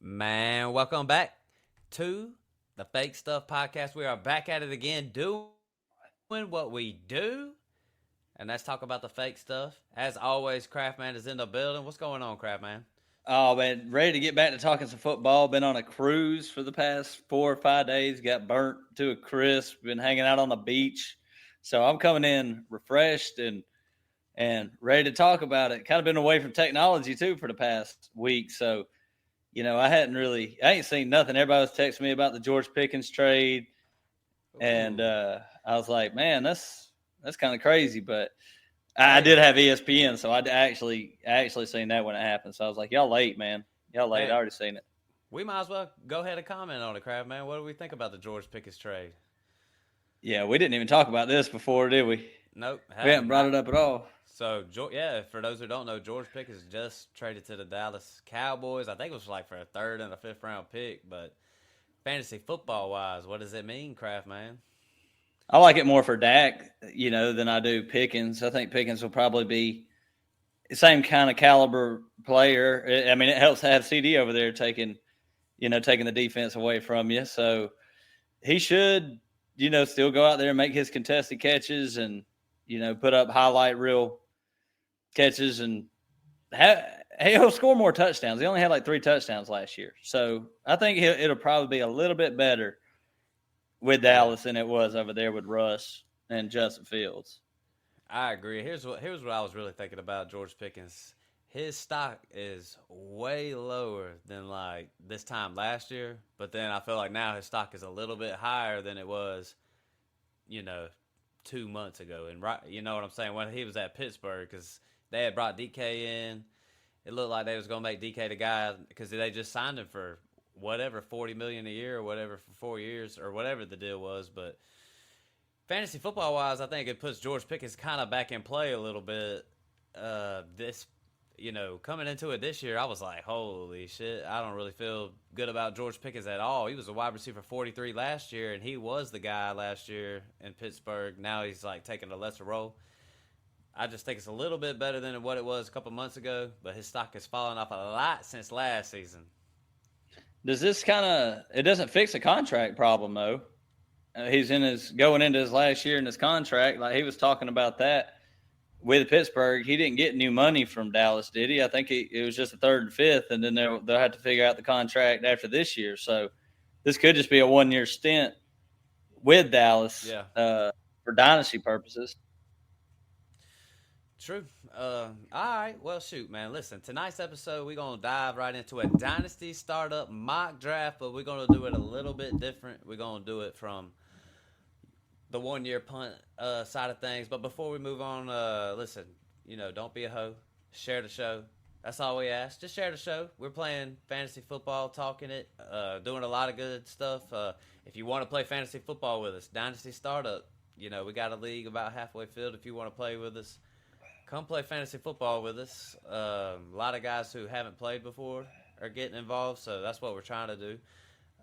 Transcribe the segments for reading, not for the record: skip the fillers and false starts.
Man, welcome back to the Fake Stuff Podcast. We are back at it again, doing what we do, and let's talk about the fake stuff. As always, Craftman is in the building. What's going on, Craftman? Oh man, ready to get back to talking some football. Been on a cruise for the past 4 or 5 days. Got burnt to a crisp. Been hanging out on the beach, so I'm coming in refreshed and ready to talk about it. Kind of been away from technology too for the past week, so I ain't seen nothing. Everybody was texting me about the George Pickens trade, and I was like, man, that's kind of crazy, but. I did have ESPN, so I actually seen that when it happened. So I was like, y'all late, man. Y'all late. I already seen it. We might as well go ahead and comment on it, Craft, man. What do we think about the George Pickens trade? Yeah, we didn't even talk about this before, did we? Nope. We haven't brought it up at all. So, yeah, for those who don't know, George Pickens just traded to the Dallas Cowboys. I think it was like for a 3rd and a 5th round pick, but fantasy football-wise, what does it mean, Craft, man? I like it more for Dak, than I do Pickens. I think Pickens will probably be the same kind of caliber player. I mean, it helps to have CD over there taking the defense away from you. So he should, still go out there and make his contested catches and, put up highlight reel catches and he'll score more touchdowns. He only had like 3 touchdowns last year. So I think it'll probably be a little bit better with Dallas than it was over there with Russ and Justin Fields. I agree. Here's what I was really thinking about George Pickens. His stock is way lower than like this time last year, but then I feel like now his stock is a little bit higher than it was, 2 months ago. And right, you know what I'm saying? When he was at Pittsburgh, because they had brought DK in, it looked like they was gonna make DK the guy because they just signed him for whatever, $40 million a year or whatever for 4 years or whatever the deal was. But fantasy football wise, I think it puts George Pickens kind of back in play a little bit. Coming into it this year, I was like, holy shit, I don't really feel good about George Pickens at all. He was a wide receiver 43 last year, and he was the guy last year in Pittsburgh. Now he's like taking a lesser role. I just think it's a little bit better than what it was a couple months ago, but his stock has fallen off a lot since last season. Does this it doesn't fix a contract problem though? He's going into his last year in his contract. Like he was talking about that with Pittsburgh. He didn't get new money from Dallas, did he? I think it was just a 3rd and 5th, and then they'll have to figure out the contract after this year. So this could just be a 1-year stint with Dallas for dynasty purposes. True. All right. Well, shoot, man. Listen, tonight's episode, we're going to dive right into a Dynasty startup mock draft, but we're going to do it a little bit different. We're going to do it from the 1-year punt side of things. But before we move on, listen, don't be a hoe. Share the show. That's all we ask. Just share the show. We're playing fantasy football, talking it, doing a lot of good stuff. If you want to play fantasy football with us, Dynasty startup, we got a league about halfway filled if you want to play with us. Come play fantasy football with us. A lot of guys who haven't played before are getting involved, so that's what we're trying to do.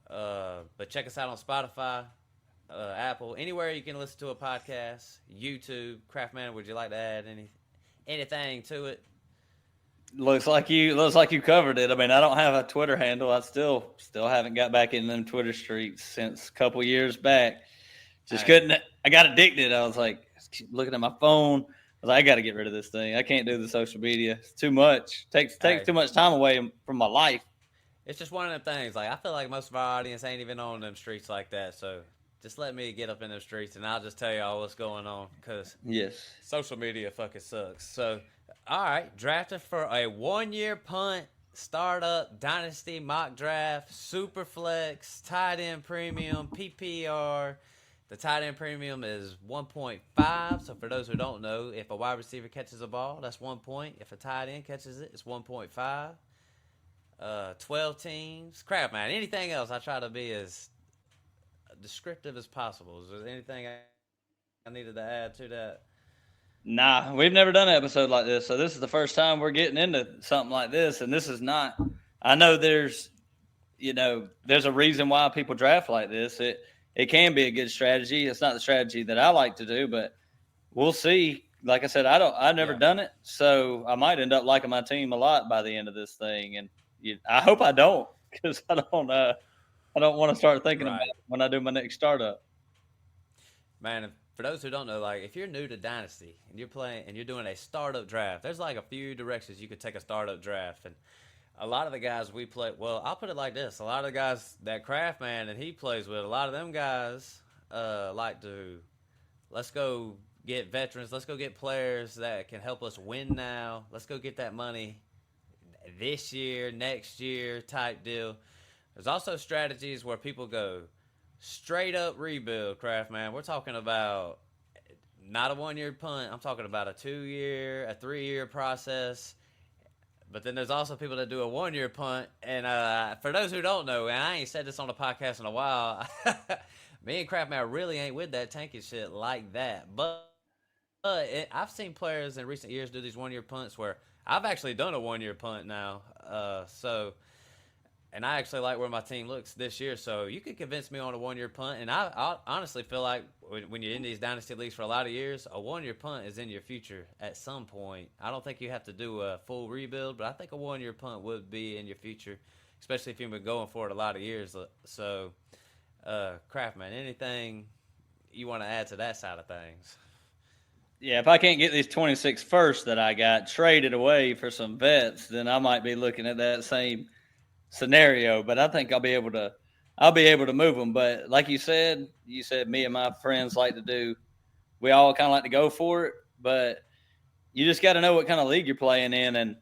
But check us out on Spotify, Apple, anywhere you can listen to a podcast, YouTube. Craftman, would you like to add anything to it? Looks like you covered it. I mean, I don't have a Twitter handle. I still haven't got back in them Twitter streets since a couple years back. Just couldn't. I got addicted. I was like looking at my phone. I got to get rid of this thing. I can't do the social media. It's too much. Takes too much time away from my life. It's just one of them things. Like I feel like most of our audience ain't even on them streets like that. So just let me get up in them streets, and I'll just tell y'all what's going on. Because social media fucking sucks. So, all right, drafted for a 1-year punt, startup, dynasty mock draft, super flex, tight end premium, PPR. The tight end premium is 1.5. So for those who don't know, if a wide receiver catches a ball, that's 1 point. If a tight end catches it, it's 1.5. 12 teams. Crap, man. Anything else, I try to be as descriptive as possible. Is there anything I needed to add to that? Nah, we've never done an episode like this. So this is the first time we're getting into something like this. And this is not – I know there's a reason why people draft like this. it can be a good strategy. It's not the strategy that I like to do, but we'll see. Like I said, I've never Yeah. done it, so I might end up liking my team a lot by the end of this thing. And I hope I don't, because I don't want to start thinking about Right. it when I do my next startup. Man, for those who don't know, like if you're new to Dynasty and you're playing and you're doing a startup draft, there's like a few directions you could take a startup draft. And a lot of the guys we play, well, I'll put it like this: a lot of the guys that Craft Man and he plays with, a lot of them guys like to let's go get veterans, let's go get players that can help us win now. Let's go get that money this year, next year type deal. There's also strategies where people go straight up rebuild, Craft Man. We're talking about not a 1 year punt. I'm talking about a 2 year, a 3 year process. But then there's also people that do a 1 year punt. And for those who don't know, and I ain't said this on the podcast in a while, me and Craft Man really ain't with that tanking shit like that. But I've seen players in recent years do these 1 year punts where I've actually done a 1 year punt now. And I actually like where my team looks this year. So you could convince me on a 1 year punt. And I honestly feel like when you're in these dynasty leagues for a lot of years, a 1 year punt is in your future at some point. I don't think you have to do a full rebuild, but I think a 1 year punt would be in your future, especially if you've been going for it a lot of years. So, Craftman, anything you want to add to that side of things? Yeah, if I can't get these 26 first that I got traded away for some vets, then I might be looking at that same scenario. But I think I'll be able to move them. But like you said me and my friends like to do. We all kind of like to go for it, but you just got to know what kind of league you're playing in, and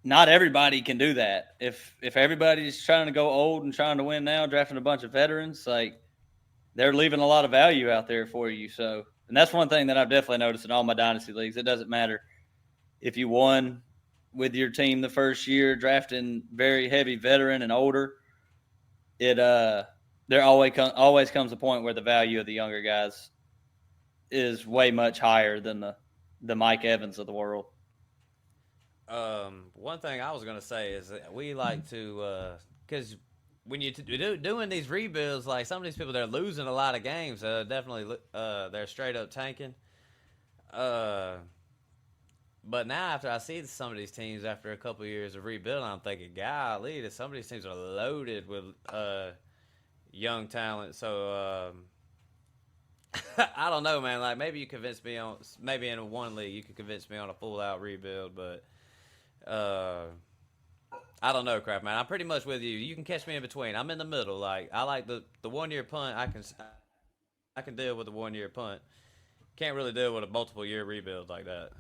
not everybody can do that. If everybody's trying to go old and trying to win now, drafting a bunch of veterans, like they're leaving a lot of value out there for you. So. And that's one thing that I've definitely noticed in all my dynasty leagues. It doesn't matter if you won with your team the first year, drafting very heavy veteran and older. There always comes a point where the value of the younger guys is way much higher than the Mike Evans of the world. One thing I was gonna say is that we like to because when you doing these rebuilds, like some of these people, they're losing a lot of games. Definitely, they're straight up tanking. But now after I see some of these teams after a couple of years of rebuilding, I'm thinking, golly, some of these teams are loaded with young talent. So I don't know, man. Like maybe you convince me on maybe in one league you could convince me on a full out rebuild, but. I don't know, Craft Man. I'm pretty much with you. You can catch me in between. I'm in the middle. Like I like the 1 year punt. I can deal with the 1 year punt. Can't really deal with a multiple year rebuild like that.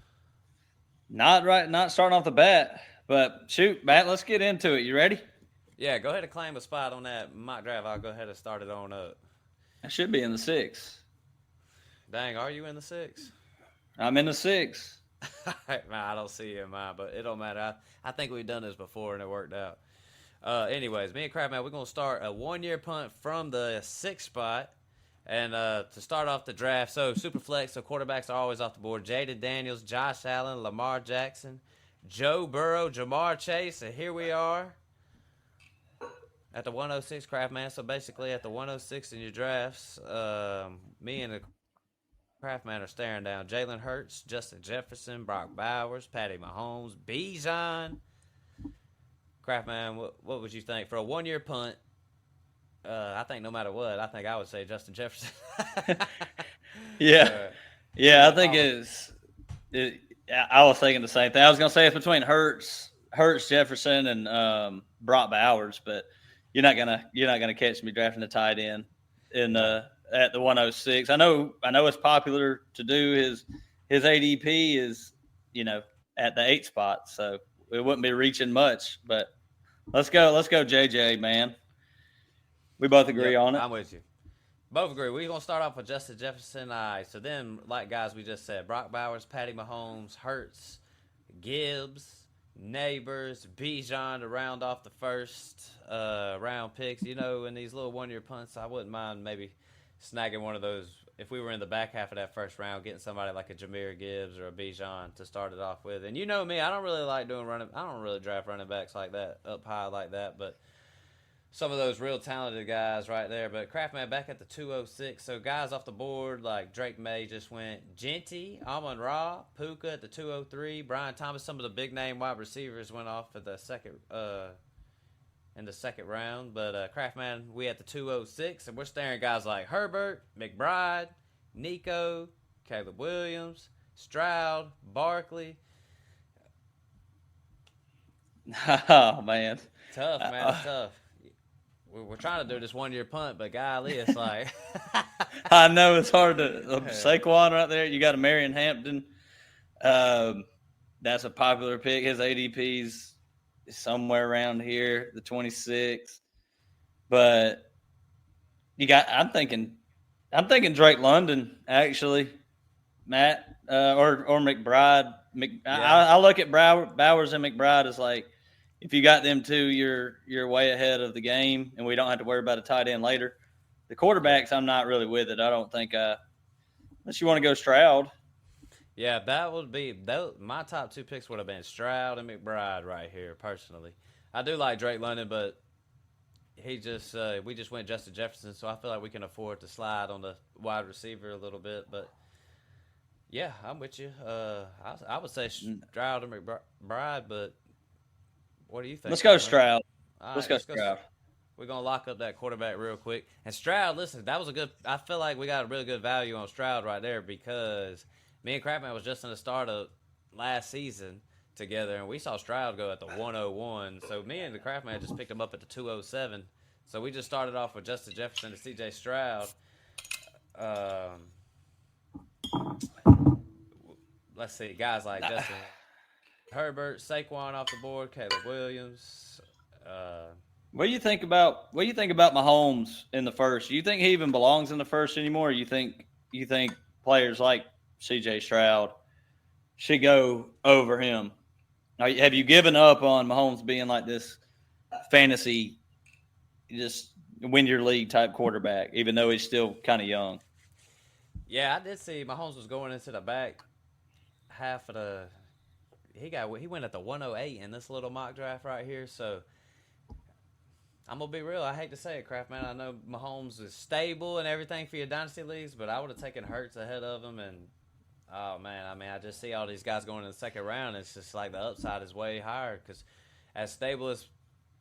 Not starting off the bat, but shoot, Matt, let's get into it. You ready? Yeah, go ahead and claim a spot on that mock draft. I'll go ahead and start it on up. I should be in the 6. Dang, are you in the 6? I'm in the 6. Man, I don't see you in mine, but it don't matter. I think we've done this before and it worked out. Anyways, me and Crabman, we're gonna start a 1 year punt from the 6th spot, and to start off the draft. So super flex, so quarterbacks are always off the board. Jaden Daniels, Josh Allen, Lamar Jackson, Joe Burrow, Jamar Chase, and here we are at the 106, Craftman. So basically at the 106 in your drafts, me and the Craftman are staring down Jalen Hurts, Justin Jefferson, Brock Bowers, Patty Mahomes, Bijan. Craftman, what would you think for a 1 year punt? I think no matter what, I think I would say Justin Jefferson. Yeah, I think I was thinking the same thing. I was gonna say it's between Hurts, Jefferson, and Brock Bowers, but you're not gonna catch me drafting a tight end at the 106. I know it's popular to do his ADP is, at the 8th spot, so it wouldn't be reaching much, but let's go JJ, man. We both agree on it. I'm with you. Both agree. We're going to start off with Justin Jefferson. So then, like guys we just said, Brock Bowers, Patty Mahomes, Hurts, Gibbs, Neighbors, Bijan to round off the first round picks. In these little 1 year punts, I wouldn't mind maybe snagging one of those if we were in the back half of that first round, getting somebody like a Jahmyr Gibbs or a Bijan to start it off with. And you know me, I don't really like doing I don't really draft running backs like that, up high like that. But some of those real talented guys right there. But Craftman back at the 206. So guys off the board like Drake May just went. Genty, Amon Ra, Puka at the 203. Brian Thomas, some of the big name wide receivers went off at the second in the second round. But Craftman, we at the 206, and we're staring guys like Herbert, McBride, Nico, Caleb Williams, Stroud, Barkley. Oh man, Tough, man. It's tough. We're trying to do this 1 year punt, but golly, it's like I know it's hard to Saquon right there. You got a Marion Hampton. That's a popular pick. His ADP's somewhere around here, the 26. But you got. I'm thinking Drake London actually, Matt, or McBride. I look at Bowers and McBride as like, if you got them two, you're way ahead of the game, and we don't have to worry about a tight end later. The quarterbacks, I'm not really with it. I don't think unless you want to go Stroud. Yeah, that would be my top two picks would have been Stroud and McBride right here. Personally, I do like Drake London, but we just went Justin Jefferson, so I feel like we can afford to slide on the wide receiver a little bit. But yeah, I'm with you. I would say Stroud and McBride, but what do you think? Let's go Stroud. Right, let's go Stroud. We're going to lock up that quarterback real quick. And Stroud, listen, that was a good – I feel like we got a really good value on Stroud right there because me and Crapman was just in the start of last season together, and we saw Stroud go at the 101. So me and the Crapman just picked him up at the 207. So we just started off with Justin Jefferson and C.J. Stroud. Let's see, guys like Justin Herbert, Saquon off the board, Caleb Williams. What do you think about Mahomes in the first? Do you think he even belongs in the first anymore? Or you think players like C.J. Stroud should go over him? Have you given up on Mahomes being like this fantasy, just win your league type quarterback, even though he's still kind of young? Yeah, I did see Mahomes was going into the back half of the. He went at the 108 in this little mock draft right here. So I'm gonna be real. I hate to say it, Kraft man. I know Mahomes is stable and everything for your dynasty leagues, but I would have taken Hurts ahead of him. And oh man, I mean, I just see all these guys going in the second round. It's just like the upside is way higher because as stable as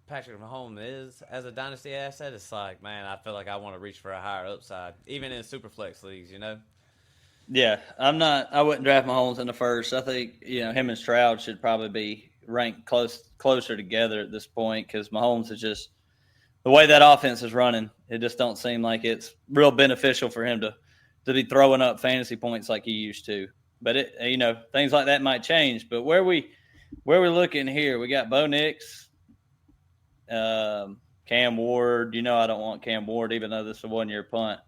Patrick Mahomes is as a dynasty asset, it's like, man, I feel like I want to reach for a higher upside, even in superflex leagues, you know. Yeah, I wouldn't draft Mahomes in the first. I think him and Stroud should probably be ranked closer together at this point because Mahomes is just the way that offense is running. It just don't seem like it's real beneficial for him to be throwing up fantasy points like he used to. But things like that might change. But where we looking here, we got Bo Nix, Cam Ward. I don't want Cam Ward even though this is a 1 year punt.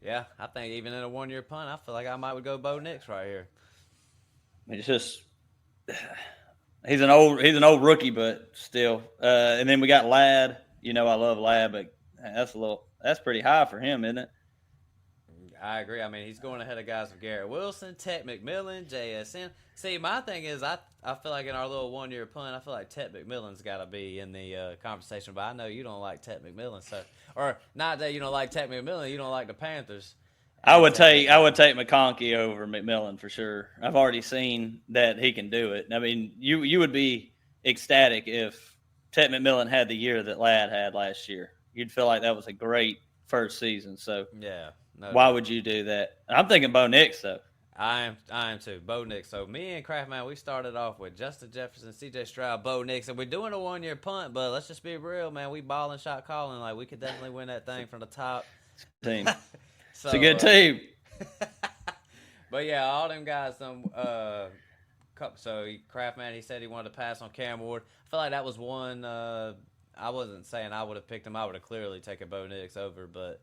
Yeah, I think even in a 1 year punt, I feel like I would go Bo Nix right here. It's just he's an old rookie, but still. And then we got Ladd. I love Ladd, but that's pretty high for him, isn't it? I agree. I mean, he's going ahead of guys with Garrett Wilson, Tet McMillan, JSN. See, my thing is, I feel like in our little 1 year punt, I feel like Tet McMillan's got to be in the conversation. But I know you don't like Tet McMillan, so or not that you don't like Tet McMillan, you don't like the Panthers. I would take McConkey over McMillan for sure. I've already seen that he can do it. I mean, you would be ecstatic if Tet McMillan had the year that Ladd had last year. You'd feel like that was a great first season. So yeah. No, why would you do that? I'm thinking Bo Nix, though. I am too. Bo Nix. So me and Craftman, we started off with Justin Jefferson, C.J. Stroud, Bo Nix, and we're doing a 1 year punt. But let's just be real, man. We balling, shot calling. Like we could definitely win that thing from the top. Team. So, it's a good team. But yeah, all them guys. So Craftman, he said he wanted to pass on Cam Ward. I feel like that was one. I wasn't saying I would have picked him. I would have clearly taken Bo Nix over, but.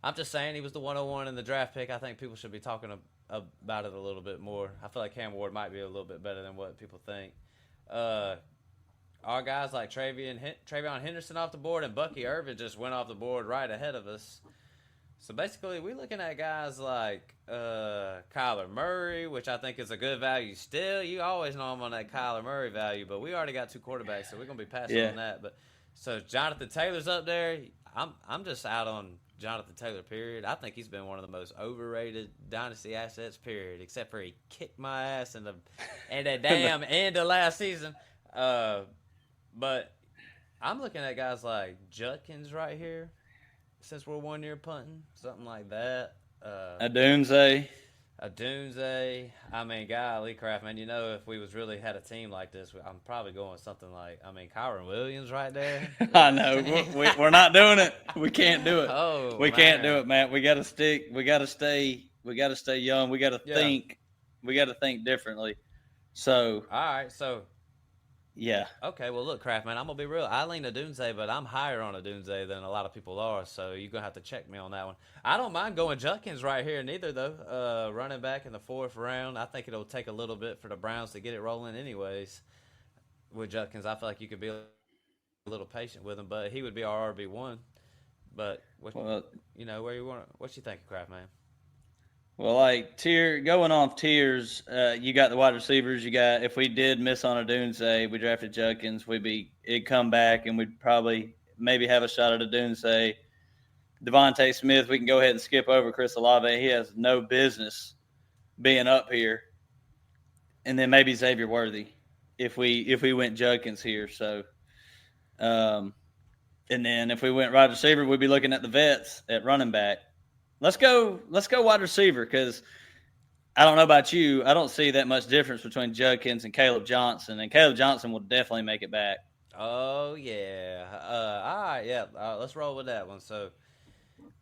I'm just saying he was the 101 in the draft pick. I think people should be talking about it a little bit more. I feel like Cam Ward might be a little bit better than what people think. Our guys like Travion Henderson off the board and Bucky Irvin just went off the board right ahead of us. So basically, we're looking at guys like Kyler Murray, which I think is a good value still. You always know I'm on that Kyler Murray value, but we already got two quarterbacks, so we're going to be passing on that. But So Jonathan Taylor's up there. I'm just out on Jonathan Taylor. Period. I think he's been one of the most overrated dynasty assets. Period. Except for he kicked my ass in the damn end of last season. But I'm looking at guys like Judkins right here. Since we're 1 year punting, something like that. Adunze. I mean, golly, Kraft, man. If we was really had a team like this, I'm probably going something like, Kyron Williams right there. I know we're not doing it. We can't do it. Oh, we can't do it, Matt. We got to stick. We got to stay. We got to stay young. We got to think. We got to think differently. So, all right. So, yeah. Okay. Well, look, Kraft, man. I'm gonna be real. I lean Adunze, but I'm higher on Adunze than a lot of people are. So you're gonna have to check me on that one. I don't mind going Judkins right here neither, though. Running back in the 4th round. I think it'll take a little bit for the Browns to get it rolling, anyways. With Judkins, I feel like you could be a little patient with him, but he would be our RB1. But where you want? What you think, Kraft, man? Well, like going off tiers, you got the wide receivers. You got, if we did miss on Adunze, we drafted Judkins, it'd come back and we'd probably maybe have a shot at Adunze. Devontae Smith, we can go ahead and skip over Chris Olave. He has no business being up here. And then maybe Xavier Worthy if we went Judkins here. So, and then if we went wide receiver, we'd be looking at the vets at running back. Let's go wide receiver, because I don't know about you. I don't see that much difference between Judkins and Caleb Johnson, and Caleb Johnson will definitely make it back. Oh, yeah. All right, yeah. Let's roll with that one. So,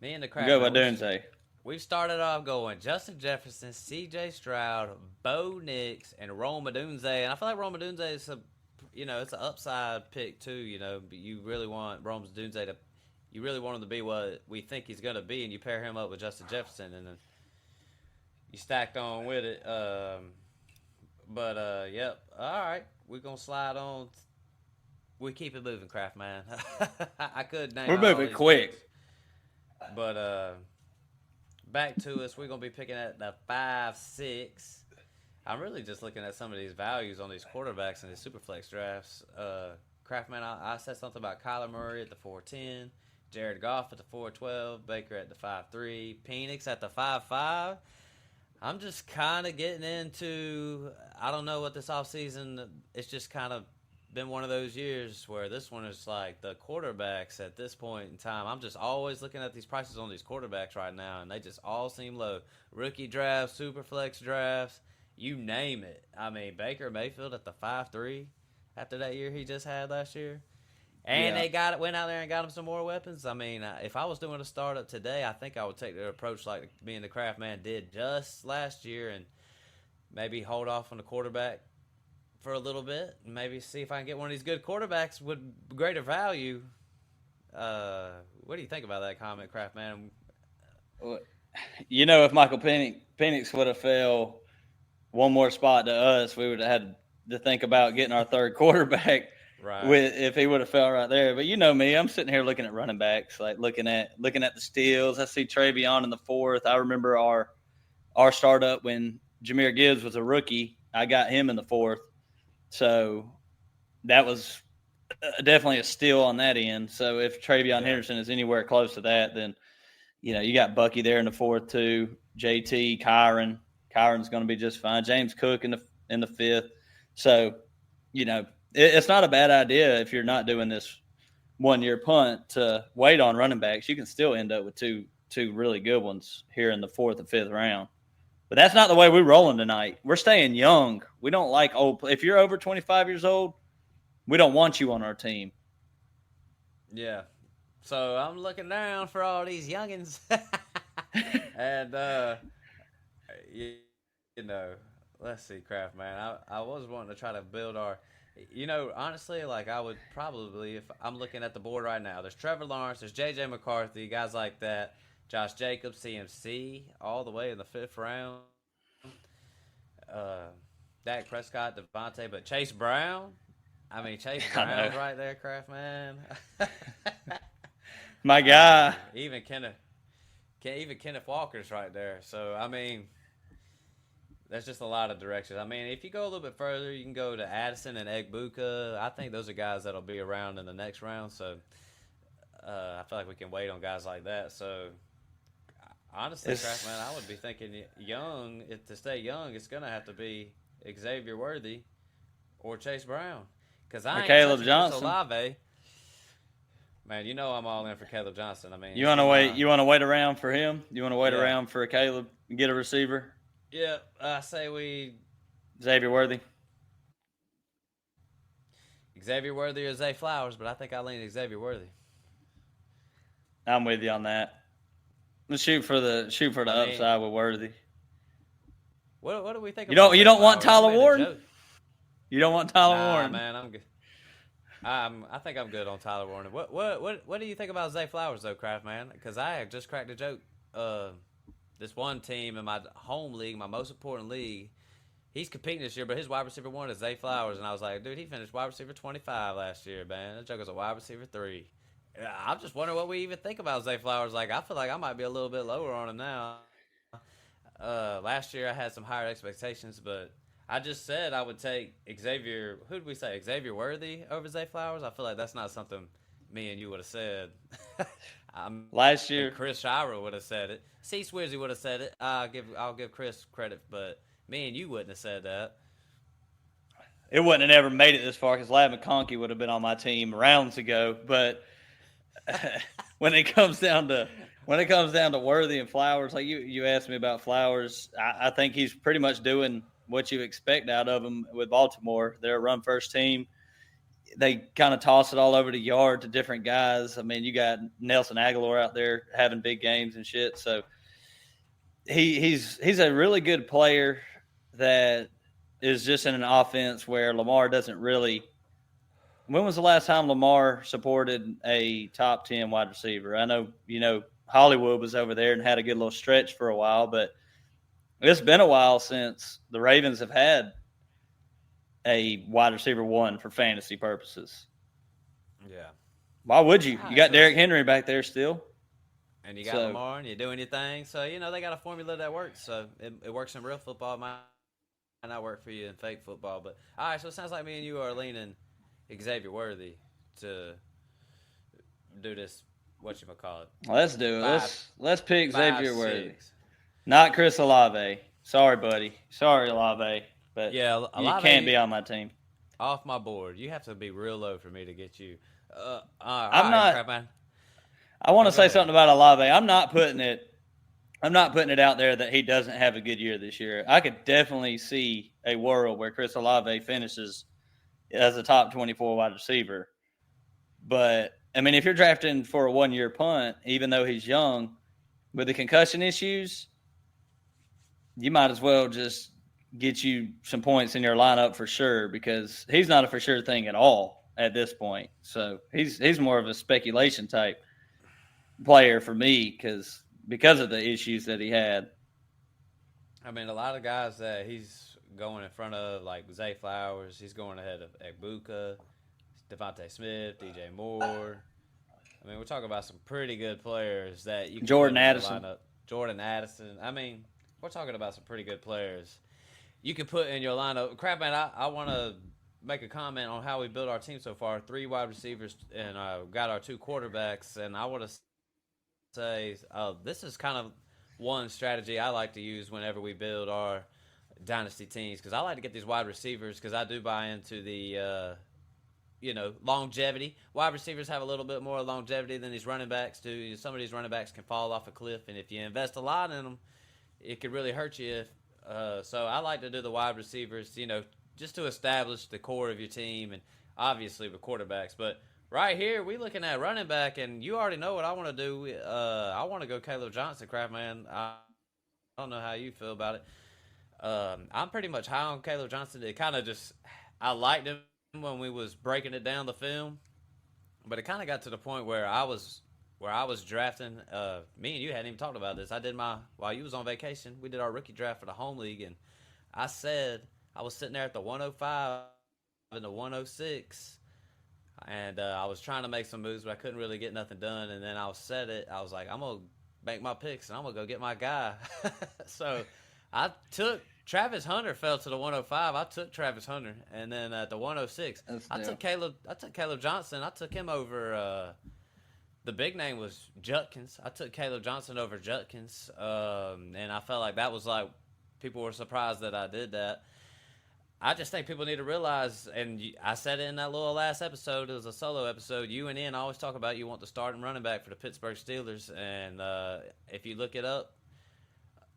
me and the Kraft. Go by Dunze. We started off going Justin Jefferson, C.J. Stroud, Bo Nix, and Rome Odunze. And I feel like Rome Odunze is it's an upside pick too. But you really want Rome Odunze to. You really want him to be what we think he's going to be, and you pair him up with Justin Jefferson, and then you stacked on with it. Yep. All right. We're going to slide on. We keep it moving, Kraft, man. I could name We're moving quick. Picks. But back to us. We're going to be picking at the 5-6. I'm really just looking at some of these values on these quarterbacks in these Superflex drafts. Kraft, man, I said something about Kyler Murray at the 4.10. Jared Goff at the 4.12, Baker at the 5.3, Penix at the 5.5. I'm just kind of getting into, I don't know what this offseason, it's just kind of been one of those years where this one is like the quarterbacks at this point in time. I'm just always looking at these prices on these quarterbacks right now, and they just all seem low. Rookie drafts, super flex drafts, you name it. Baker Mayfield at the 5.3 after that year he just had last year. And they went out there and got him some more weapons. If I was doing a startup today, I think I would take the approach like me and the Kraft man did just last year, and maybe hold off on the quarterback for a little bit, and maybe see if I can get one of these good quarterbacks with greater value. What do you think about that comment, Kraft man? Well, if Michael Penix would have fell one more spot to us, we would have had to think about getting our third quarterback. Right. If he would have fell right there. But me, I'm sitting here looking at running backs, like looking at the steals. I see Travion in the 4th. I remember our startup when Jahmyr Gibbs was a rookie. I got him in the 4th. So that was definitely a steal on that end. So if Travion Henderson is anywhere close to that, then you got Bucky there in the 4th too. JT, Kyron. Kyron's going to be just fine. James Cook in the 5th. So, it's not a bad idea if you're not doing this 1 year punt to wait on running backs. You can still end up with two really good ones here in the 4th and 5th round. But that's not the way we're rolling tonight. We're staying young. We don't like old. If you're over 25 years old, we don't want you on our team. Yeah. So I'm looking down for all these youngins. And, let's see, Kraft, man. I was wanting to try to build our – honestly, I would probably, if I'm looking at the board right now, there's Trevor Lawrence, there's J.J. McCarthy, guys like that, Josh Jacobs, CMC, all the way in the 5th round. Dak Prescott, Devontae, but Chase Brown? Chase Brown's right there, Kraft, man. My guy. Even Kenneth Walker's right there. So, There's just a lot of directions. I mean, if you go a little bit further, you can go to Addison and Egbuka. I think those are guys that'll be around in the next round. So I feel like we can wait on guys like that. So honestly, It's Craft, man, I would be thinking young. If to stay young, it's gonna have to be Xavier Worthy or Chase Brown. Because or I ain't Caleb touching Chris Johnson. Olave. Man, you know I'm all in for Caleb Johnson. I mean, You it's want to in wait? my You want to wait around for him? You want to wait yeah, around for Caleb and get a receiver? yeah. I say we Xavier Worthy. Xavier Worthy or Zay Flowers, but I think I lean Xavier Worthy. I'm with you on that. Let's shoot for the I mean, upside with Worthy. what do we think You about don't you Zay don't want Flowers? I Tyler made a Warren? joke. You don't want Tyler Nah, Warren? man, I'm good. I think I'm good on Tyler Warner. What do you think about Zay Flowers though, Kraft man? Because I had just cracked a joke. This one team in my home league, my most important league, he's competing this year, but his wide receiver one is Zay Flowers, and I was like, dude, he finished wide receiver 25 last year, man. That joke was a wide receiver 3. I'm just wondering what we even think about Zay Flowers. Like, I feel like I might be a little bit lower on him now. Last year I had some higher expectations, but I just said I would take Xavier. Who did we say? Xavier Worthy over Zay Flowers. I feel like that's not something me and you would have said. Last And year, Chris Shira would have said it. C. Swizzy would have said it. I'll give Chris credit, but me and you wouldn't have said that. it wouldn't have never made it this far because Lad McConkey would have been on my team rounds ago. But when it comes down to Worthy and Flowers, like you asked me about Flowers, I think he's pretty much doing what you expect out of him with Baltimore. They're a run first team. They kind of toss it all over the yard to different guys. I mean, you got Nelson Aguilar out there having big games and shit. So he's a really good player that is just in an offense where Lamar doesn't really. When was the last time Lamar supported a top 10 wide receiver? I know, Hollywood was over there and had a good little stretch for a while, but it's been a while since the Ravens have had a wide receiver one for fantasy purposes. Yeah. Why would you? All You right, got so Derrick Henry back there still. and you got So Lamar, and you do anything. So they got a formula that works. So it works in real football. It might not work for you in fake football. But all right, so it sounds like me and you are leaning Xavier Worthy to do this. What you call it? let's do it. Five, Let's pick five, Xavier Worthy, 6. not Chris Olave. Sorry, buddy. Sorry, Olave, but Yeah, you Olave, can't be on my team. off my board. You have to be real low for me to get you. All I'm right, not. crap man. I want Oh, to go say ahead. something about Olave. I'm not putting it out there that he doesn't have a good year this year. I could definitely see a world where Chris Olave finishes as a top 24 wide receiver. But I mean, if you're drafting for a 1-year punt, even though he's young, with the concussion issues, you might as well just get you some points in your lineup for sure because he's not a for sure thing at all at this point. So he's more of a speculation type player for me because of the issues that he had. I mean, a lot of guys that he's going in front of, like Zay Flowers, he's going ahead of Egbuka, Devontae Smith, DJ Moore. I mean, we're talking about some pretty good players that you can Jordan put in your Addison. lineup. Jordan Addison. I mean, we're talking about some pretty good players you can put in your lineup. Crap, man, I want to make a comment on how we built our team so far. 3 wide receivers and got our 2 quarterbacks. And I want to say this is kind of one strategy I like to use whenever we build our dynasty teams because I like to get these wide receivers because I do buy into the longevity. Wide receivers have a little bit more longevity than these running backs do. Some of these running backs can fall off a cliff, and if you invest a lot in them, it could really hurt you. So I like to do the wide receivers, just to establish the core of your team, and obviously with quarterbacks. But right here, we looking at running back, and you already know what I want to do. I want to go Caleb Johnson, crap man. I don't know how you feel about it. I'm pretty much high on Caleb Johnson. It kind of just I liked him when we was breaking it down the film, but it kind of got to the point where I was drafting. Me and you hadn't even talked about this. I did while you was on vacation. We did our rookie draft for the home league, and I said I was sitting there at the 105 and the 106, and I was trying to make some moves, but I couldn't really get nothing done. And then I was like, I'm gonna make my picks, and I'm gonna go get my guy. So I took Travis Hunter fell to the 105. I took Travis Hunter, and then at the 106, I took Caleb Johnson. I took him over. The big name was Judkins. I took Caleb Johnson over Judkins, and I felt like that was like people were surprised that I did that. I just think people need to realize, and I said it in that little last episode. It was a solo episode. You and Ian always talk about you want the starting running back for the Pittsburgh Steelers, and if you look it up,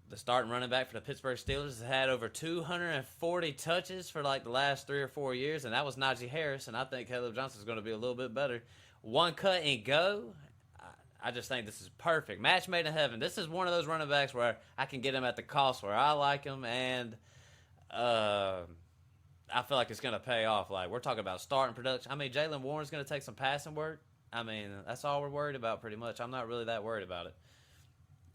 the starting running back for the Pittsburgh Steelers has had over 240 touches for like the last 3 or 4 years, and that was Najee Harris. And I think Caleb Johnson is going to be a little bit better. One cut and go. I just think this is perfect. Match made in heaven. This is one of those running backs where I can get him at the cost where I like him, and I feel like it's going to pay off. Like, we're talking about starting production. I mean, Jalen Warren's going to take some passing work. I mean, that's all we're worried about pretty much. I'm not really that worried about it.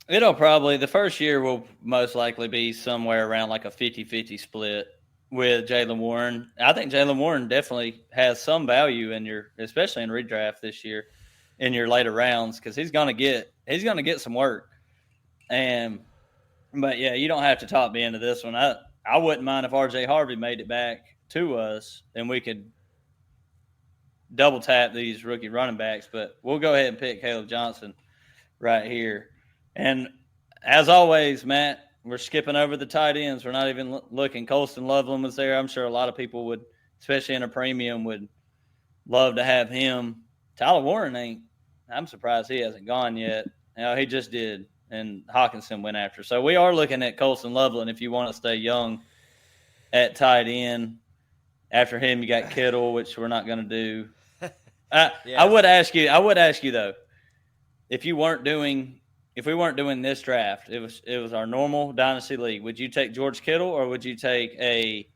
It'll probably – the first year will most likely be somewhere around like a 50-50 split with Jalen Warren. I think Jalen Warren definitely has some value in your – especially in redraft this year in your later rounds because he's going to get some work. But, yeah, you don't have to talk me into this one. I wouldn't mind if R.J. Harvey made it back to us and we could double tap these rookie running backs. But we'll go ahead and pick Caleb Johnson right here. And as always, Matt, we're skipping over the tight ends. We're not even looking. Colston Loveland was there. I'm sure a lot of people would, especially in a premium, would love to have him. Tyler Warren I'm surprised he hasn't gone yet. He just did. And Hawkinson went after. So we are looking at Colston Loveland if you want to stay young at tight end. After him, you got Kittle, which we're not going to do. Yeah. I would ask you though, if we weren't doing this draft, it was our normal Dynasty league. Would you take George Kittle or would you take here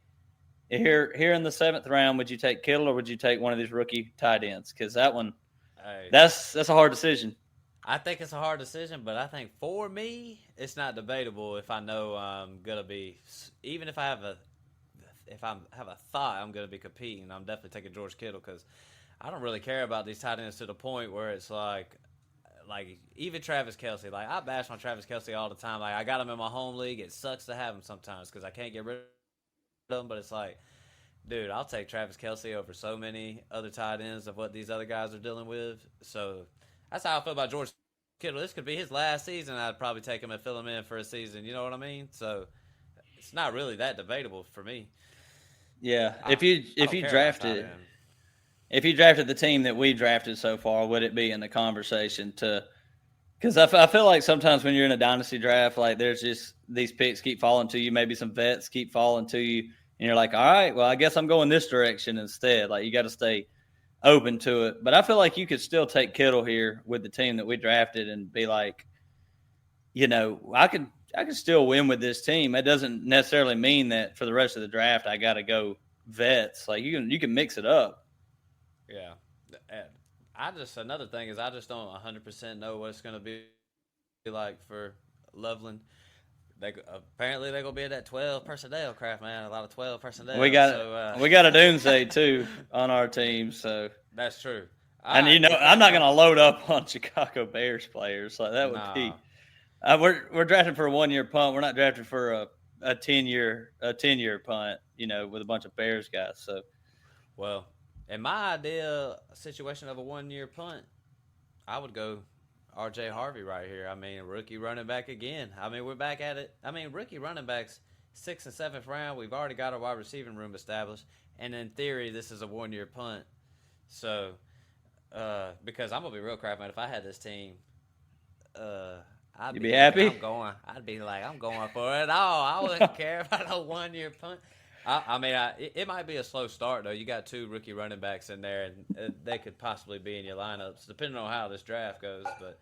in the 7th round? Would you take Kittle or would you take one of these rookie tight ends? Because that one, that's a hard decision. I think it's a hard decision, but I think for me, it's not debatable if I know I'm gonna be. Even if I have a thought I'm gonna be competing, I'm definitely taking George Kittle because I don't really care about these tight ends to the point where it's like even Travis Kelce. Like I bash on Travis Kelce all the time. Like I got him in my home league. It sucks to have him sometimes because I can't get rid of him. But it's like, dude, I'll take Travis Kelce over so many other tight ends of what these other guys are dealing with. So. That's how I feel about George Kittle. This could be his last season. I'd probably take him and fill him in for a season. You know what I mean? So it's not really that debatable for me. Yeah. If you drafted the team that we drafted so far, would it be in the conversation to? Because I feel like sometimes when you're in a dynasty draft, like there's just these picks keep falling to you. Maybe some vets keep falling to you, and you're like, all right, well, I guess I'm going this direction instead. Like you got to stay open to it. But I feel like you could still take Kittle here with the team that we drafted and be like, I could still win with this team. It doesn't necessarily mean that for the rest of the draft I got to go vets. Like you can mix it up. Yeah. Another thing is I just don't 100% know what it's going to be like for Loveland. Apparently they're gonna be in that 12 personnel crap, man. A lot of 12 personnel. We got a doomsday too on our team, so that's true. And I'm not gonna load up on Chicago Bears players. Like that would be. We're drafting for a 1-year punt. We're not drafting for a 10-year punt. With a bunch of Bears guys. So, well, in my ideal situation of a 1-year punt, I would go R.J. Harvey right here. I mean, rookie running back again. I mean, we're back at it. I mean, rookie running backs, 6th and 7th round. We've already got our wide receiving room established. And in theory, this is a 1-year punt. So, because I'm going to be real crap, man. If I had this team, You'd be happy? I'd be like, I'm going for it all. I wouldn't care about a 1-year punt. It might be a slow start, though. You got 2 rookie running backs in there, and they could possibly be in your lineups, depending on how this draft goes. But,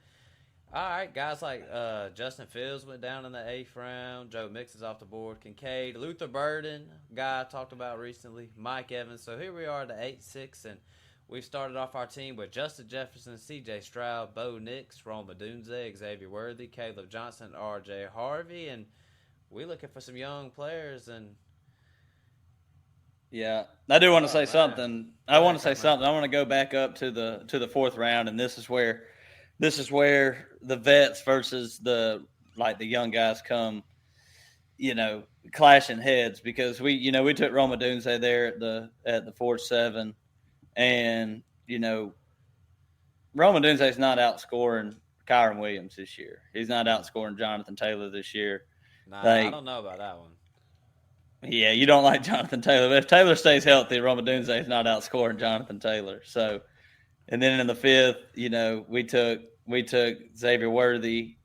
all right, guys like Justin Fields went down in the 8th round. Joe Mix is off the board. Kincaid, Luther Burden, guy I talked about recently. Mike Evans. So here we are at the 8-6, and we've started off our team with Justin Jefferson, C.J. Stroud, Bo Nix, Roma Dunze, Xavier Worthy, Caleb Johnson, R.J. Harvey, and we're looking for some young players and – yeah, I do want to say something. I want to go back up to the 4th round, and this is where the vets versus the young guys come clashing heads because we took Roma Dunze there at the 4-7, and Roma Dunze's not outscoring Kyron Williams this year. He's not outscoring Jonathan Taylor this year. Nah, I don't know about that one. Yeah, you don't like Jonathan Taylor. But if Taylor stays healthy, Roma Dunze is not outscoring Jonathan Taylor. So, and then in the 5th, we took Xavier Worthy,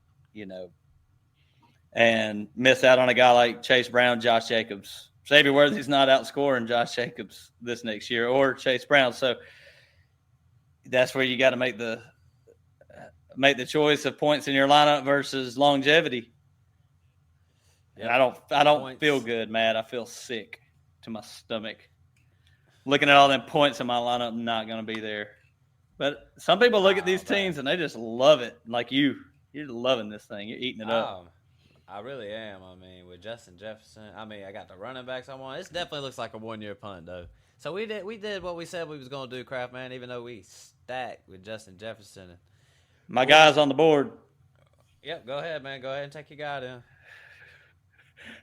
and missed out on a guy like Chase Brown, Josh Jacobs. Xavier Worthy's not outscoring Josh Jacobs this next year or Chase Brown. So that's where you got to make the choice of points in your lineup versus longevity. Yep. And I don't feel good, Matt. I feel sick to my stomach. Looking at all them points in my lineup, I'm not going to be there. But some people look at these teams and they just love it. Like you're loving this thing. You're eating it up. I really am. I mean, with Justin Jefferson, I got the running backs I want. It definitely looks like a one-year punt, though. So we did what we said we was going to do, Kraft Man, even though we stacked with Justin Jefferson. My guy's on the board. Yep, go ahead, man. Go ahead and take your guy down.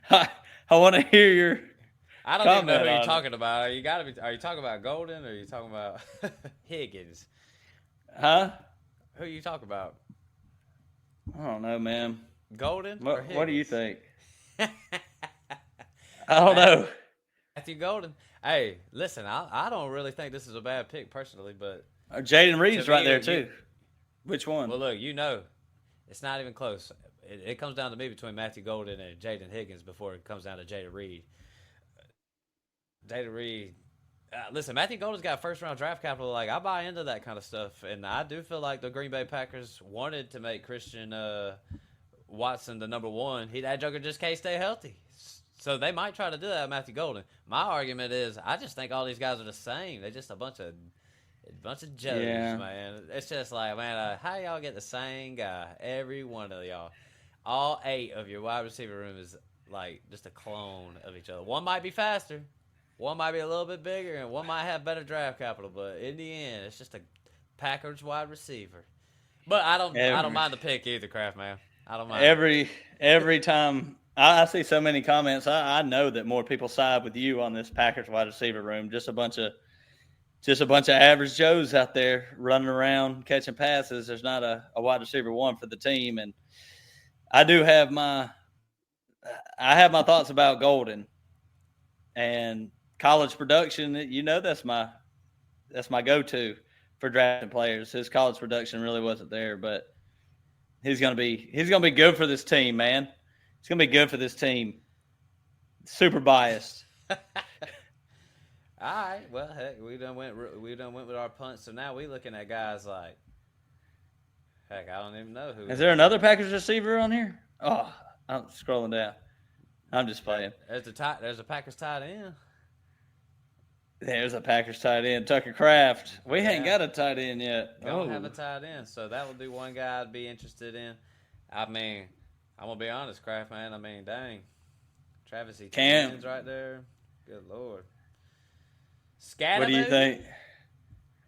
I want to hear your I don't even know who you're talking about. Are you talking about Golden or are you talking about Higgins? Huh? Who are you talking about? I don't know, man. Golden? What do you think? I don't know. Matthew Golden. Hey, listen, I don't really think this is a bad pick personally, but Jaden Reed's right there too. Which one? Well, look, it's not even close. It comes down to me between Matthew Golden and Jaden Higgins before it comes down to Jaden Reed. Jaden Reed. Listen, Matthew Golden's got first-round draft capital. Like, I buy into that kind of stuff, and I do feel like the Green Bay Packers wanted to make Christian Watson the number one. That joker just can't stay healthy. So they might try to do that with Matthew Golden. My argument is I just think all these guys are the same. They're just a bunch of jokes, man. It's just like, man, how y'all get the same guy? Every one of y'all. All 8 of your wide receiver room is like just a clone of each other. One might be faster. One might be a little bit bigger, and one might have better draft capital. But in the end, it's just a Packers wide receiver. But I don't mind the pick either, Kraft Man. I don't mind. Every time I see so many comments, I know that more people side with you on this Packers wide receiver room. Just a bunch of average Joes out there running around catching passes. There's not a wide receiver one for the team, and I do have my thoughts about Golden and college production. That's my go-to for drafting players. His college production really wasn't there, but he's gonna be good for this team, man. He's gonna be good for this team. Super biased. All right. Well, heck, we done went with our punts, so now we looking at guys like, heck, I don't even know who. Is there another Packers receiver on here? Oh, I'm scrolling down. I'm just playing. There's a Packers tight end. There's a Packers tight end, Tucker Kraft. We ain't got a tight end yet. Don't have a tight end, so that would be one guy I'd be interested in. I mean, I'm gonna be honest, Kraft Man. I mean, dang, Travis Etienne's right there. Good Lord. Scatterboo? What do you think?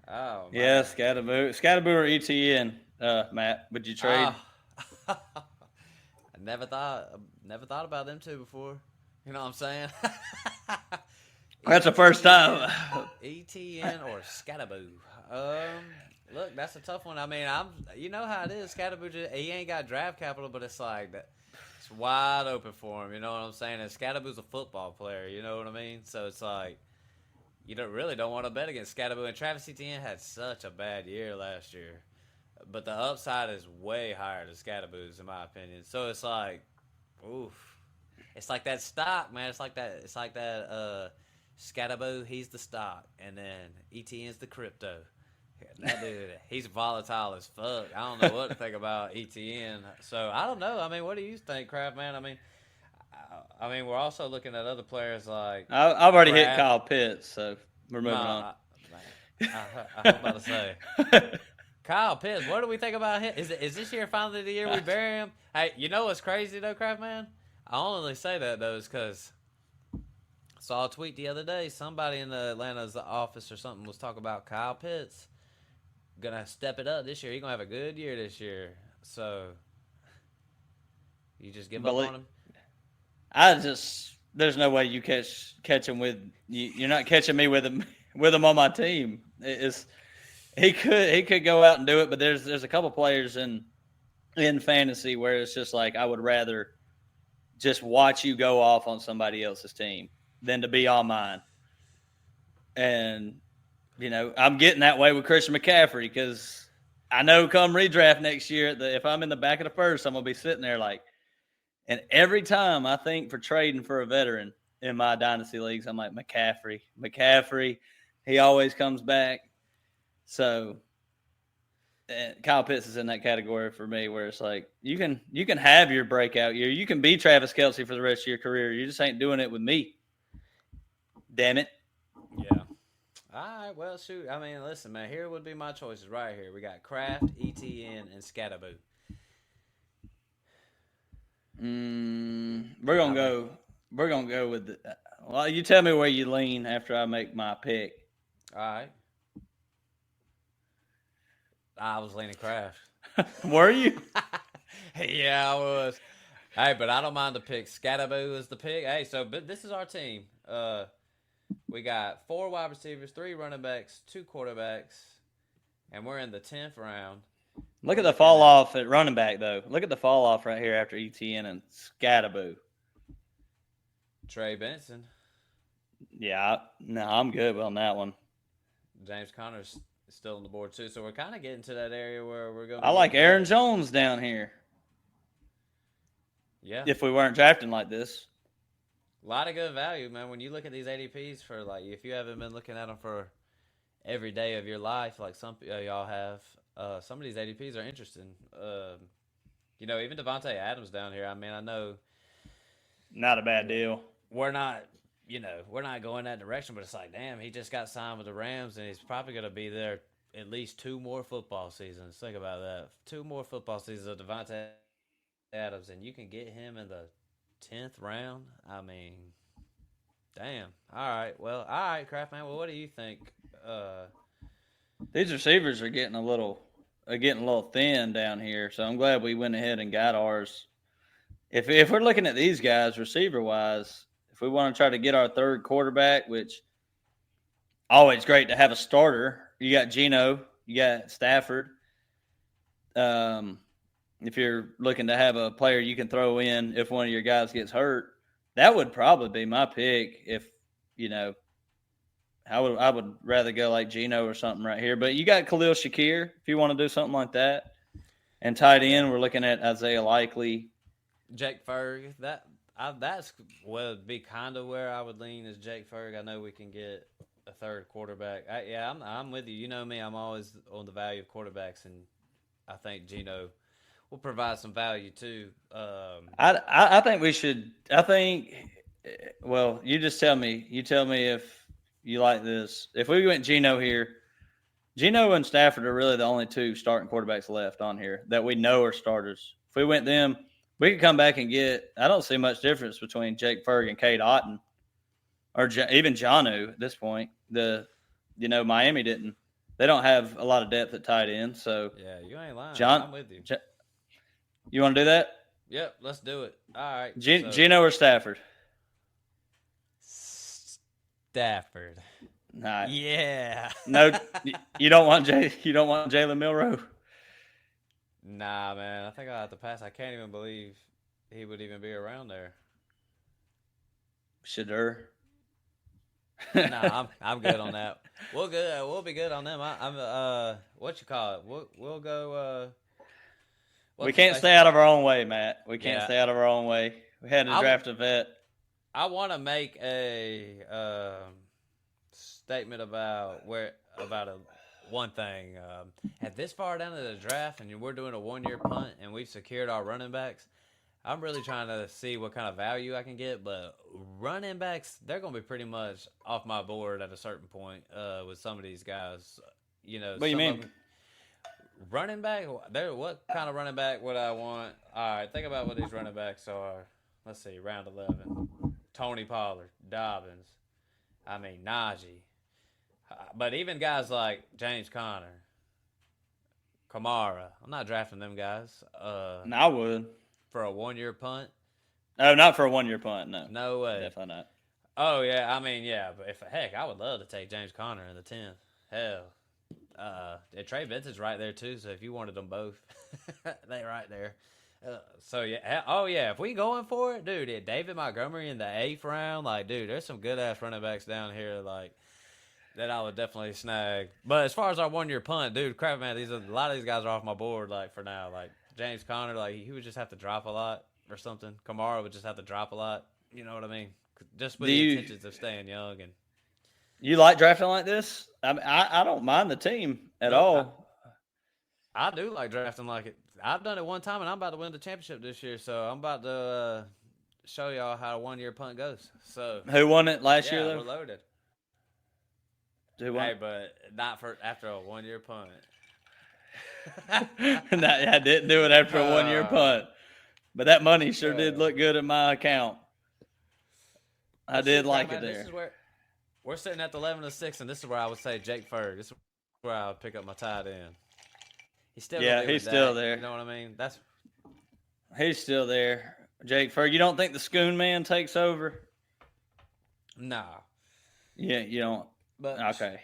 Oh, man. Yeah, Scatterboo or Etienne, Matt, would you trade? I never thought about them two before. You know what I'm saying? That's the first time. Etienne or Scatterboo. Look, that's a tough one. I mean, you know how it is. Scatterboo, he ain't got draft capital, but it's like that. It's wide open for him. You know what I'm saying? And Scatterboo's a football player. You know what I mean? So it's like you don't want to bet against Scatterboo. And Travis Etienne had such a bad year last year, but the upside is way higher than Scatterboo's, in my opinion. So it's like, oof. It's like that stock, man. It's like that. Scatterboo, he's the stock, and then Etienne's the crypto. That dude, he's volatile as fuck. I don't know what to think about Etienne. So I don't know. I mean, what do you think, Kraft Man? I mean, we're also looking at other players like I've already hit Kyle Pitts, so we're moving on. I was about to say Kyle Pitts. What do we think about him? Is this year finally the year we bury him? Hey, you know what's crazy though, Kraft Man? I only say that though is because I saw a tweet the other day. Somebody in the Atlanta's office or something was talking about Kyle Pitts gonna step it up this year. He's gonna have a good year this year. So you just give up on him? there's no way you catch him with you're not catching me with him on my team. He could go out and do it, but there's a couple players in fantasy where it's just like I would rather just watch you go off on somebody else's team than to be on mine. And I'm getting that way with Christian McCaffrey because I know come redraft next year, if I'm in the back of the first, I'm gonna be sitting there like. And every time I think for trading for a veteran in my dynasty leagues, I'm like McCaffrey. He always comes back. So Kyle Pitts is in that category for me, where it's like you can have your breakout year. You can be Travis Kelce for the rest of your career. You just ain't doing it with me. Damn it. Yeah. All right. Well, shoot. I mean, listen, man. Here would be my choices right here. We got Kraft, ETN, and Scatterboo. We're gonna go with. Well, you tell me where you lean after I make my pick. All right. I was leaning Kraft. Were you? Yeah, I was. Hey, but I don't mind the pick. Scatterboo is the pick. Hey, but this is our team. We got 4 wide receivers, 3 running backs, 2 quarterbacks, and we're in the 10th round. Look at the fall off at running back, though. Look at the fall off right here after ETN and Scatterboo. Trey Benson. Yeah, I'm good on that one. James Conner's still on the board, too. So we're kind of getting to that area where we're going. I like Aaron Jones down here. Yeah. If we weren't drafting like this. A lot of good value, man. When you look at these ADPs for, like, if you haven't been looking at them for every day of your life, like some y'all have, some of these ADPs are interesting. Even Devontae Adams down here. I mean, I know. Not a bad deal. We're not going that direction, but it's like, damn, he just got signed with the Rams, and he's probably going to be there at least 2 more football seasons. Think about that. 2 more football seasons of Devontae Adams, and you can get him in the 10th round. I mean, damn. All right, Kraft, man. Well, what do you think? These receivers are getting a little thin down here, so I'm glad we went ahead and got ours. If we're looking at these guys receiver wise, if we want to try to get our third quarterback, which always great to have a starter. You got Geno, you got Stafford. If you're looking to have a player you can throw in if one of your guys gets hurt, that would probably be my pick. If I would rather go like Geno or something right here. But you got Khalil Shakir if you want to do something like that. And tight end, we're looking at Isaiah Likely. Jake Ferg. That's would be kind of where I would lean is Jake Ferg. I know we can get a third quarterback. I'm with you. You know me. I'm always on the value of quarterbacks, and I think Geno will provide some value too. I think we should. Well, you just tell me. You tell me if you like this. If we went Geno here, Geno and Stafford are really the only 2 starting quarterbacks left on here that we know are starters. If we went them, we could come back and get – I don't see much difference between Jake Ferg and Cade Otton or even Jonnu at this point. Miami didn't – they don't have a lot of depth at tight end. So yeah, you ain't lying. I'm with you. You want to do that? Yep, let's do it. All right. Geno or Stafford? Stafford. Nah. Yeah. No, you don't want Jalen Milroe? Nah, man. I think I'll have to pass. I can't even believe he would even be around there. Shadur. Nah, I'm good on that. We'll be good on them. I'm what you call it? We'll go. We can't stay out of our own way, Matt. We can't stay out of our own way. We had to draft a vet. I want to make a statement about one thing. At this far down in the draft, and we're doing a 1-year punt, and we've secured our running backs. I'm really trying to see what kind of value I can get, but running backs, they're going to be pretty much off my board at a certain point with some of these guys. What do you mean? Running back? What kind of running back would I want? All right, think about what these running backs are. Let's see, round 11. Tony Pollard, Dobbins, Najee. But even guys like James Conner, Kamara, I'm not drafting them guys. I would. For a 1-year punt. No, not for a 1 year punt. No, No way. definitely not. Oh yeah, I mean yeah, but I would love to take James Conner in the 10th. Hell, and Trey Benson's right there too. So if you wanted them both, they right there. So yeah, oh yeah, if we going for it, dude, David Montgomery in the 8th round, like dude, there's some good ass running backs down here, like that I would definitely snag. But as far as our 1 year punt, dude, crap man, a lot of these guys are off my board, like for now, like James Conner, like he would just have to drop a lot or something. Kamara would just have to drop a lot. You know what I mean? Just with the intentions of staying young and. You like drafting like this? I don't mind the team at all. I do like drafting like it. I've done it one time, and I'm about to win the championship this year. So I'm about to show y'all how a 1 year punt goes. So who won it last year? Though? We're loaded. Who won? Hey, but not for after a 1 year punt. I didn't do it after a 1 year punt, but that money sure did look good in my account. I did like it there. This is where we're sitting at the 11-6, and this is where I would say Jake Ferg. This is where I would pick up my tight end. He's still there. You know what I mean? He's still there. Jake Ferg. You don't think the Schoon man takes over? Nah. Yeah, you don't. But okay,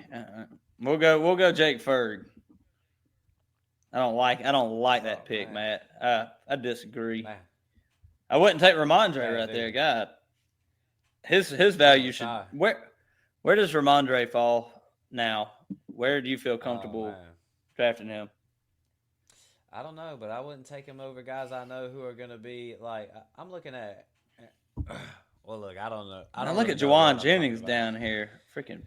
we'll go Jake Ferg. I don't like that pick, man. Matt. I disagree. Man. I wouldn't take Ramondre right there. God, his value should. Where does Ramondre fall now? Where do you feel comfortable drafting him? I don't know, but I wouldn't take him over guys I know who are going to be like. I'm looking at. Well, look, I don't know. I look at Juwan Jennings down here. Freaking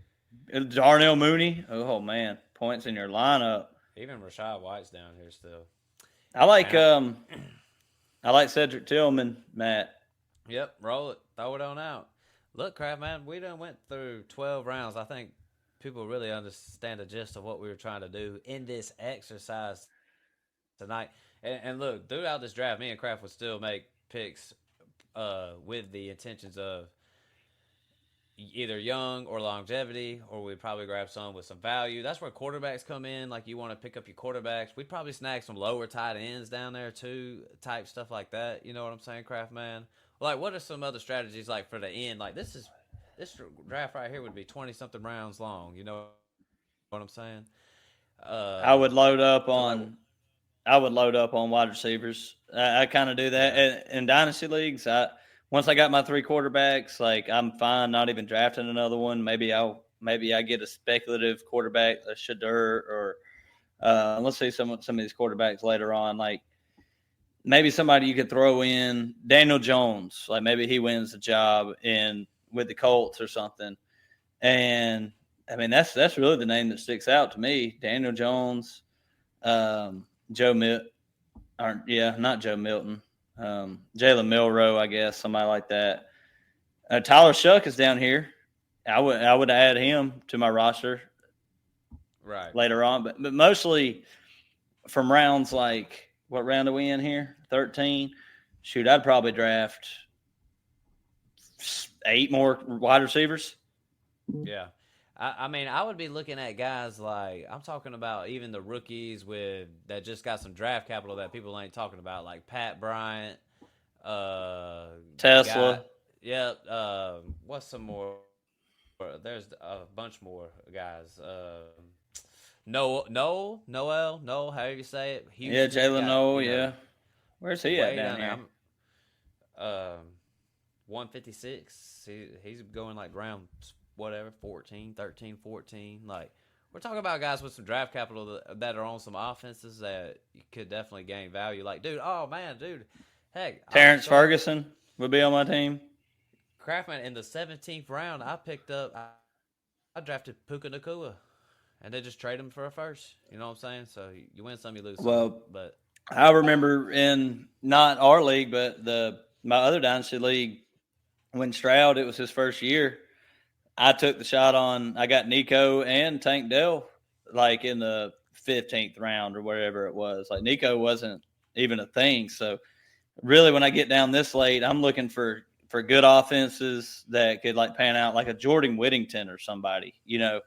Darnell Mooney. Oh man, points in your lineup. Even Rashad White's down here still. I like Cedric Tillman, Matt. Yep, roll it, throw it on out. Look, Kraft man, we done went through 12 rounds. I think people really understand the gist of what we were trying to do in this exercise tonight. And look, throughout this draft, me and Kraft would still make picks with the intentions of either young or longevity, or we'd probably grab some with some value. That's where quarterbacks come in. Like you want to pick up your quarterbacks. We'd probably snag some lower tight ends down there too, type stuff like that. You know what I'm saying, Kraft man? Like, what are some other strategies like for the end? Like this draft right here would be 20-something rounds long. You know what I'm saying? I would load up on wide receivers. I kind of do that in dynasty leagues. Once I got my 3 quarterbacks, like I'm fine not even drafting another one. Maybe I get a speculative quarterback, a Shadur, or let's see some of these quarterbacks later on. Like maybe somebody you could throw in Daniel Jones. Like maybe he wins the job with the Colts or something. And I mean that's really the name that sticks out to me. Daniel Jones, not Joe Milton. Jalen Milroe, I guess, somebody like that. Tyler Shuck is down here. I would add him to my roster right later on, but mostly from rounds like what round are we in here? 13. Shoot, I'd probably draft 8 more wide receivers. Yeah. I mean, I would be looking at guys like I'm talking about even the rookies that just got some draft capital that people ain't talking about, like Pat Bryant, Tesla. What's some more? There's a bunch more guys. Noel, however you say it. Jalen Noel. Yeah, where's he at down here? 156. He's going like round. Whatever, 14, 13, 14. Like, we're talking about guys with some draft capital that are on some offenses that you could definitely gain value. Like, heck. Terrence Ferguson would be on my team. Kraftman, in the 17th round, I drafted Puka Nacua, and they just trade him for a first. You know what I'm saying? So you win some, you lose some. Well, but I remember in not our league, but my other dynasty league, when Stroud, it was his first year. I took the shot on. I got Nico and Tank Dell like in the 15th round or wherever it was. Like Nico wasn't even a thing. So really, when I get down this late, I'm looking for good offenses that could like pan out, like a Jordan Whittington or somebody. You know,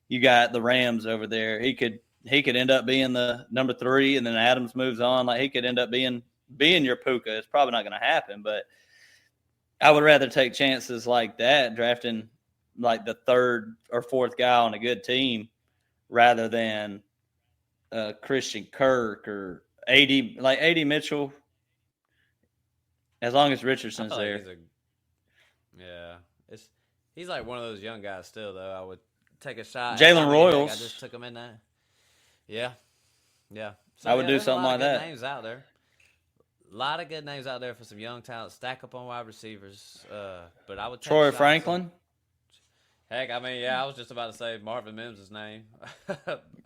you got the Rams over there. He could end up being the number 3, and then Adams moves on. Like he could end up being your Puka. It's probably not going to happen, but I would rather take chances like that, drafting like the third or fourth guy on a good team rather than Christian Kirk or AD Mitchell. As long as I Richardson's feel like there, he's a yeah. It's he's like one of those young guys still though. I would take a shot. I Jalen mean, heck, I just Royals, took him in there. Yeah, yeah. So I would yeah, do there's a something lot of like good that. names out there. A lot of good names out there for some young talent. Stack up on wide receivers. But I would take Troy shots on. Franklin, Heck, I mean, yeah, I was just about to say Marvin Mims' name.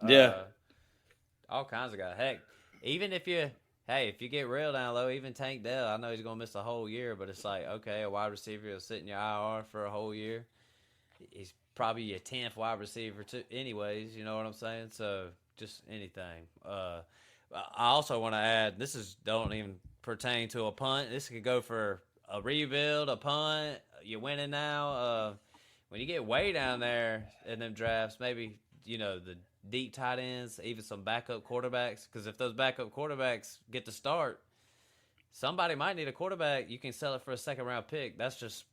yeah, uh, all kinds of guys. Heck, even if you get real down low, even Tank Dell, I know he's gonna miss a whole year, but it's like, okay, a wide receiver will sit in your IR for a whole year. He's probably your 10th wide receiver too, anyways. You know what I'm saying? So just anything. I also want to add, don't even pertain to a punt. This could go for a rebuild, a punt. You're winning now. When you get way down there in them drafts, maybe the deep tight ends, even some backup quarterbacks. Because if those backup quarterbacks get to start, somebody might need a quarterback. You can sell it for a second round pick. That's just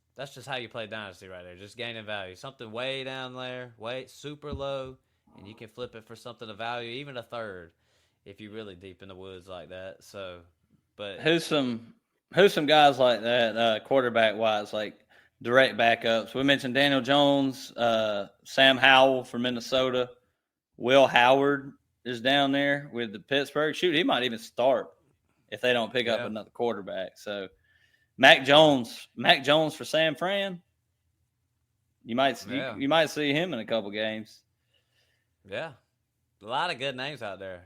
how you play Dynasty right there. Just gaining value. Something way down there, way super low, and you can flip it for something of value, even a third, if you're really deep in the woods like that. So, but who's some guys like that quarterback wise, like direct backups? We mentioned Daniel Jones, Sam Howell from Minnesota, Will Howard is down there with the Pittsburgh. Shoot, he might even start if they don't pick up yeah, another quarterback. So right, Mac Jones for San Fran. You might yeah, see him in a couple games. yeah. A lot of good names out there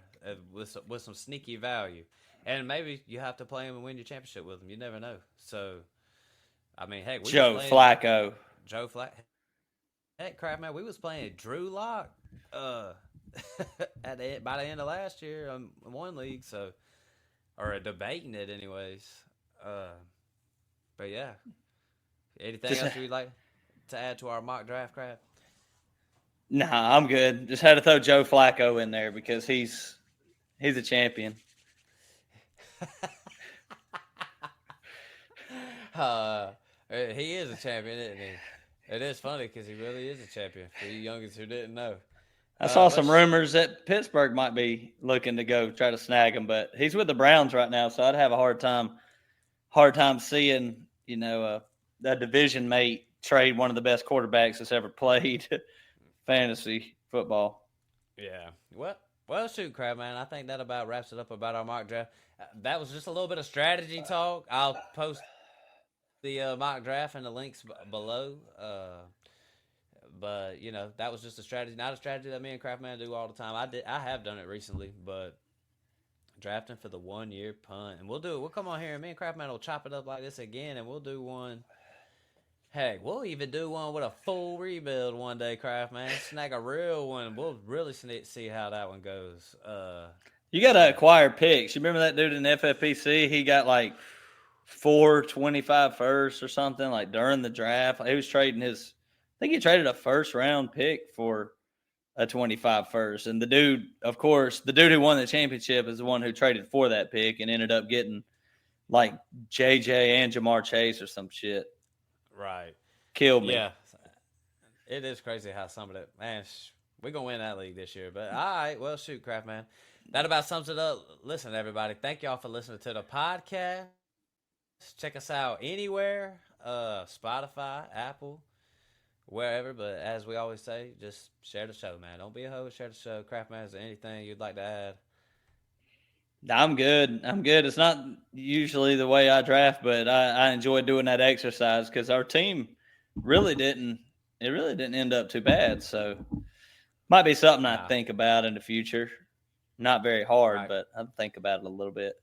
with some sneaky value, and maybe you have to play them and win your championship with them. You never know. So, I mean, heck, we was Joe playing Flacco. Joe Flack. Heck, crap, man, we was playing Drew Lock uh, by the end of last year in one league. So, or debating it, anyways. Uh, but yeah, anything Just else you'd like to add to our mock draft, crap? nah, I'm good. Just had to throw Joe Flacco in there because he's a champion. uh, he is a champion, isn't he? It is funny because he really is a champion for you youngins who didn't know. I saw some Let's rumors that Pittsburgh might be looking to go try to snag him, but he's with the Browns right now, so I'd have a hard time seeing a division mate trade one of the best quarterbacks that's ever played fantasy football. Yeah. Well, shoot, crap, man. I think that about wraps it up about our mock draft. That was just a little bit of strategy talk. I'll post the mock draft and the links below. But that was just a strategy, not a strategy that me and Craftman do all the time. I have done it recently, but drafting for the 1 year punt, and we'll do it. We'll come on here, and me and Craftman will chop it up like this again, and we'll do one. Heck, we'll even do one with a full rebuild one day, Craftman. Snag a real one. We'll really see how that one goes. You got to Yeah. acquire picks. You remember that dude in FFPC? He got like 425 firsts or something like during the draft. He was trading I think he traded a first round pick for a 25 first. And the dude who won the championship is the one who traded for that pick and ended up getting like JJ and Jamar Chase or some shit. Right. Killed me. Yeah. It is crazy how some of that, man, we're going to win that league this year. But all right, well, shoot, Craftman. That about sums it up. Listen, everybody, thank y'all for listening to the podcast. Check us out anywhere, Spotify, Apple, wherever. But as we always say, just share the show, man. Don't be a hoe. Share the show. Craftman, is there anything you'd like to add? I'm good. It's not usually the way I draft, but I enjoy doing that exercise because our team really didn't end up too bad. So might be something I Nah. think about in the future. Not very hard, Right. but I think about it a little bit.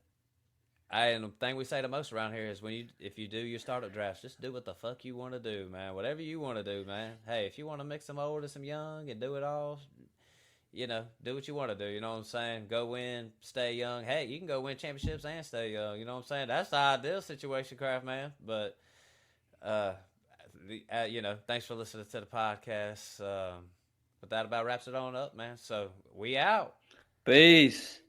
And the thing we say the most around here is if you do your startup drafts, just do what the fuck you want to do, man. Whatever you want to do, man. Hey, if you want to mix some old and some young and do it all, do what you want to do. You know what I'm saying? Go win, stay young. Hey, you can go win championships and stay young. You know what I'm saying? That's the ideal situation, Craft Man. But, thanks for listening to the podcast. But that about wraps it on up, man. So we out. Peace.